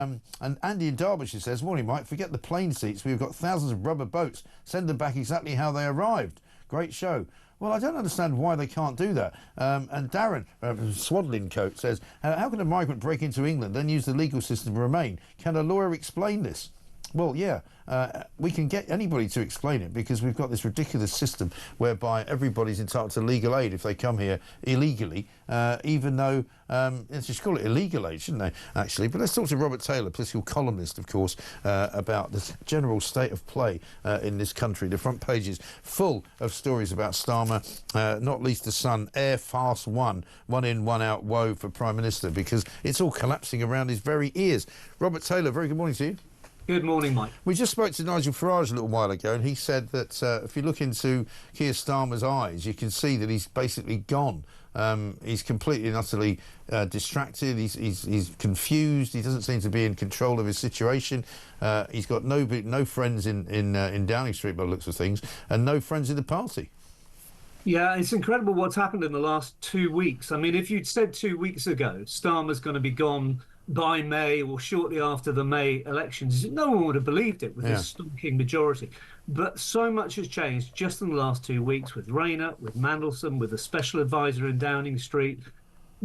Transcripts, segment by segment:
And Andy in Derbyshire says, morning, Mike, forget the plane seats. We've got thousands of rubber boats. Send them back exactly how they arrived. Great show. Well, I don't understand why they can't do that. And Darren, Swaddling Coat, says, how can a migrant break into England and use the legal system to remain? Can a lawyer explain this? Well, yeah, we can get anybody to explain it because we've got this ridiculous system whereby everybody's entitled to legal aid if they come here illegally, even though, let's just call it illegal aid, shouldn't they, actually? But let's talk to Robert Taylor, political columnist, of course, about the general state of play in this country. The front page is full of stories about Starmer, not least the Sun, Air Fast One in, one out woe for Prime Minister, because it's all collapsing around his very ears. Robert Taylor, very good morning to you. Good morning, Mike. We just spoke to Nigel Farage a little while ago, and he said that if you look into Keir Starmer's eyes, you can see that he's basically gone. He's completely and utterly distracted. He's confused. He doesn't seem to be in control of his situation. He's got no friends in Downing Street by the looks of things, and no friends in the party. Yeah, it's incredible what's happened in the last 2 weeks. I mean, if you'd said 2 weeks ago Starmer's going to be gone by May or shortly after the May elections, no one would have believed it with this stonking majority. But so much has changed just in the last 2 weeks with Rayner, with Mandelson, with a special advisor in Downing Street.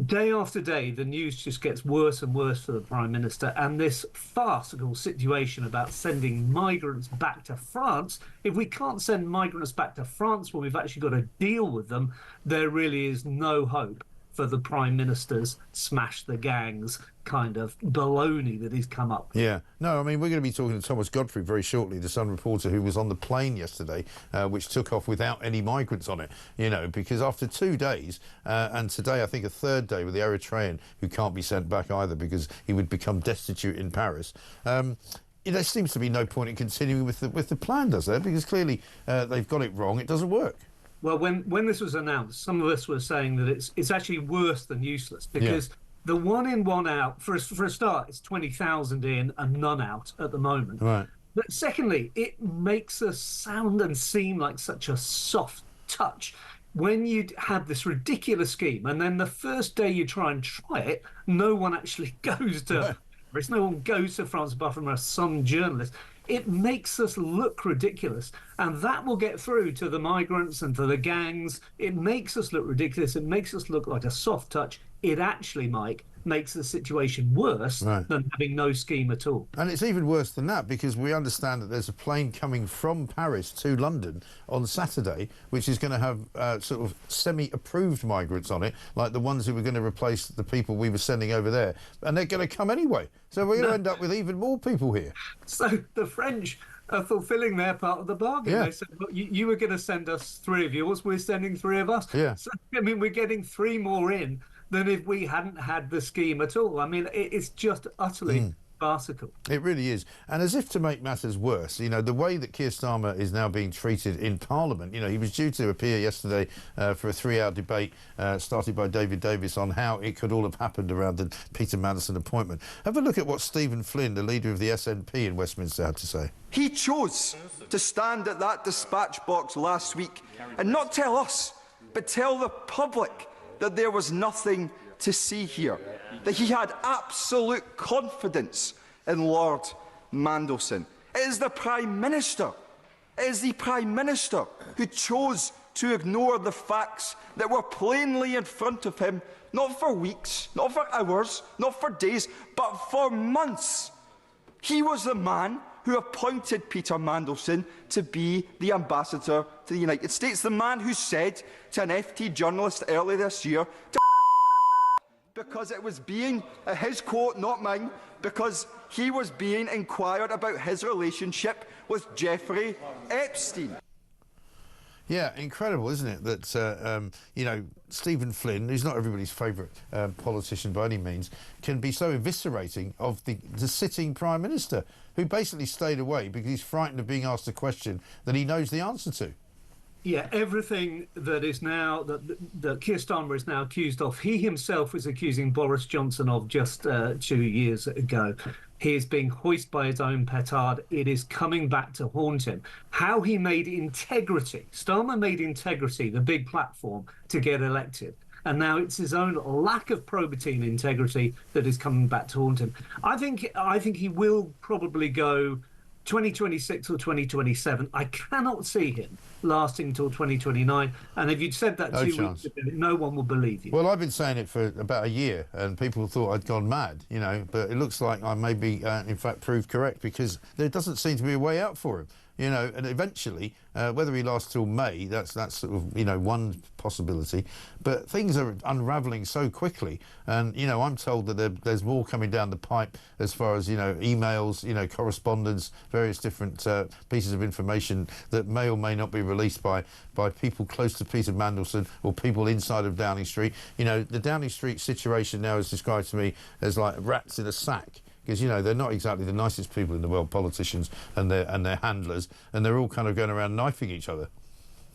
Day after day, the news just gets worse and worse for the Prime Minister, and this farcical situation about sending migrants back to France. If we can't send migrants back to France when we've actually got to deal with them, there really is no hope for the Prime Minister's smash the gangs kind of baloney that he's come up with. Yeah. No, I mean, we're going to be talking to Thomas Godfrey very shortly, the Sun reporter who was on the plane yesterday, which took off without any migrants on it, you know, because after 2 days, and today I think a third day with the Eritrean, who can't be sent back either because he would become destitute in Paris, there seems to be no point in continuing with the plan, does there? Because clearly they've got it wrong. It doesn't work. Well, when this was announced, some of us were saying that it's actually worse than useless because the one in, one out, for a start, it's 20,000 in and none out at the moment. Right. But secondly, it makes us sound and seem like such a soft touch. When you have this ridiculous scheme and then the first day you try it, no one actually goes to no one goes to France apart from a Sun journalist. It makes us look ridiculous, and that will get through to the migrants and to the gangs. It makes us look ridiculous. It makes us look like a soft touch. It actually, Mike, makes the situation worse than having no scheme at all. And it's even worse than that because we understand that there's a plane coming from Paris to London on Saturday, which is going to have sort of semi-approved migrants on it, like the ones who were going to replace the people we were sending over there. And they're going to come anyway. So we're going to end up with even more people here. So the French are fulfilling their part of the bargain. Yeah. They said, look, you were going to send us 3 of yours, we're sending 3 of us. Yeah. So, I mean, we're getting 3 more in than if we hadn't had the scheme at all. I mean, it's just utterly farcical. It really is. And as if to make matters worse, you know, the way that Keir Starmer is now being treated in Parliament, you know, he was due to appear yesterday for a 3-hour debate started by David Davis on how it could all have happened around the Peter Mandelson appointment. Have a look at what Stephen Flynn, the leader of the SNP in Westminster, had to say. He chose to stand at that dispatch box last week and not tell us, but tell the public that there was nothing to see here, that he had absolute confidence in Lord Mandelson. It is the Prime Minister, who chose to ignore the facts that were plainly in front of him, not for weeks, not for hours, not for days, but for months. He was the man who appointed Peter Mandelson to be the ambassador to the United States, the man who said to an FT journalist earlier this year, because it was being, his quote, not mine, because he was being inquired about his relationship with Jeffrey Epstein. Yeah, incredible, isn't it? That, you know, Stephen Flynn, who's not everybody's favourite politician by any means, can be so eviscerating of the sitting Prime Minister, who basically stayed away because he's frightened of being asked a question that he knows the answer to. Yeah, everything that is now, that Keir Starmer is now accused of, he himself was accusing Boris Johnson of just 2 years ago. He is being hoisted by his own petard. It is coming back to haunt him. How he made integrity, Starmer made integrity the big platform to get elected. and now it's his own lack of probity and integrity that is coming back to haunt him. I think he will probably go 2026 or 2027. I cannot see him lasting until 2029. And if you'd said that 2 weeks ago, no one will believe you. Well, I've been saying it for about a year, and people thought I'd gone mad, you know, but it looks like I may be, in fact, proved correct, because there doesn't seem to be a way out for him. You know, and eventually, whether he lasts till May, that's sort of, you know, one possibility. But things are unravelling so quickly, and, you know, I'm told that there's more coming down the pipe as far as, you know, emails, you know, correspondence, various different pieces of information that may or may not be released by people close to Peter Mandelson or people inside of Downing Street. You know, the Downing Street situation now is described to me as like rats in a sack. Because, you know, they're not exactly the nicest people in the world, politicians and their handlers, and they're all kind of going around knifing each other.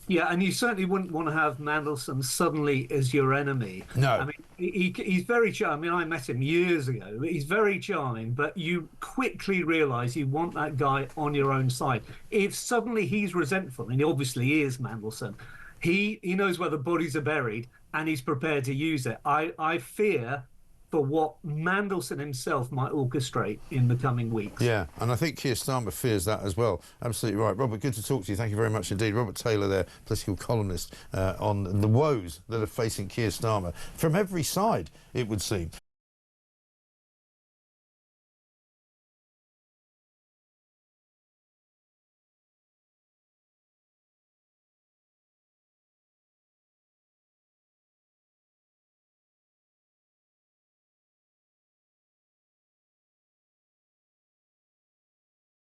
Yeah, and you certainly wouldn't want to have Mandelson suddenly as your enemy. No. I mean, he's very charming. I mean, I met him years ago. He's very charming, but you quickly realise you want that guy on your own side. If suddenly he's resentful, and he obviously is, Mandelson, he knows where the bodies are buried, and he's prepared to use it. I fear for what Mandelson himself might orchestrate in the coming weeks. Yeah, and I think Keir Starmer fears that as well. Absolutely right. Robert, good to talk to you. Thank you very much indeed. Robert Taylor there, political columnist, on the woes that are facing Keir Starmer from every side, it would seem.